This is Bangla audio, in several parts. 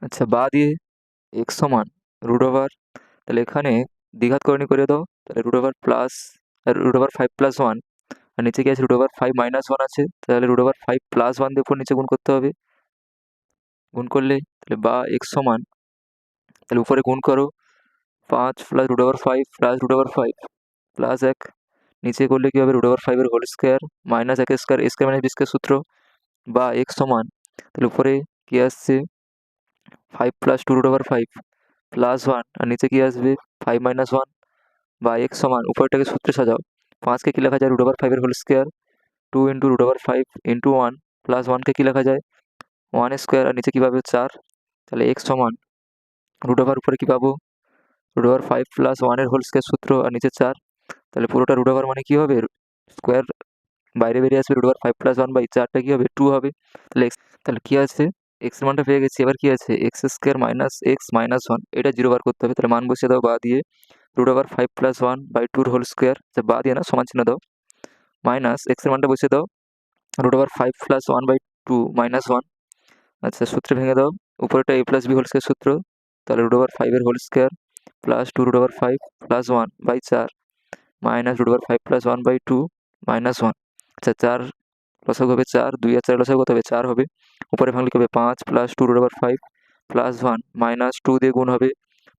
আচ্ছা, বা দিয়ে এক্স সমান রুট ওভার, তাহলে এখানে দ্বিঘাতকরণী করে দাও, তাহলে root over plus root over 5+1, আর নিচে কি আছে রুট ওভার 5-1 আছে, তাহলে রুট ওভার 5+1 দিয়ে উপর নিচে গুণ করতে হবে। গুণ করলে তাহলে বা এক্স সমান, তাহলে উপরে গুণ করো 5 plus root over 5 plus root over 5 plus 1, নিচে করলে কী হবে রুট ওভার 5 এর whole square minus 1 square, A square minus B square সূত্র, বা এক্স সমান, তাহলে উপরে কী আসছে 5 প্লাস 2 রুট ওভার 5 প্লাস 1, আর নিচে কী আসবে 5-1, বা এক্স সমান, উপরটাকে সূত্রে সাজাও, 5কে কী লেখা যায় রুট ওভার 5 এর whole square 2 into root over 5 into 1 plus 1কে কী লেখা যায় 1 স্কোয়ার, আর নিচে কী পাবে 4, তাহলে এক্স সমান রুট ওভার উপরে কী পাবো রুট ওভার 5 প্লাস 1 এর হোল স্কোয়ার সূত্র, আর নিচে 4, তাহলে পুরোটা রুট ওভার মানে কী হবে স্কোয়ার বাইরে বেরিয়ে আসবে, রুট ওভার 5+1/4টা কী হবে 2 হবে, তাহলে এক্স, তাহলে কী আছে এক্স এর মানটা পেয়ে গেছি। এবার কী আছে x square minus x minus 1, এটা 0 বার করতে হবে, তাহলে মান বসিয়ে দাও বা দিয়ে রুট ওভার 5+1/2 হোল স্কোয়ার, বা দিয়ে না সমান চিহ্ন দাও, মাইনাস এক্সের মানটা বসিয়ে দাও রুট ওভার 5+1/2 মাইনাস 1, আচ্ছা সূত্রে ভেঙে দাও, উপরেটা a plus B whole square সূত্র, তাহলে রুট ওভার 5 এর whole square plus 2 root over 5 plus 1/4 minus root over 5+1/2 minus 1, আচ্ছা 4 লসাগু হবে 4, 2 আর 4 লসাগু কত হবে 4 হবে, উপরে ভাঙলে কী হবে 5 plus 2 root over 5 plus 1 minus 2 দিয়ে গুণ হবে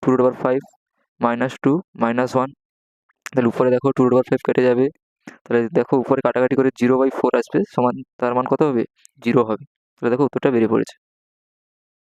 2 রুট ওভার 5 মাইনাস 2 মাইনাস 1, তাহলে উপরে দেখো 2 রুট ওভার 5 কেটে যাবে, তাহলে দেখো উপরে কাটাকাটি করে 0/4 আসবে, সমান তার মান কত হবে 0 হবে, তাহলে দেখো উত্তরটা বেরিয়ে পড়েছে।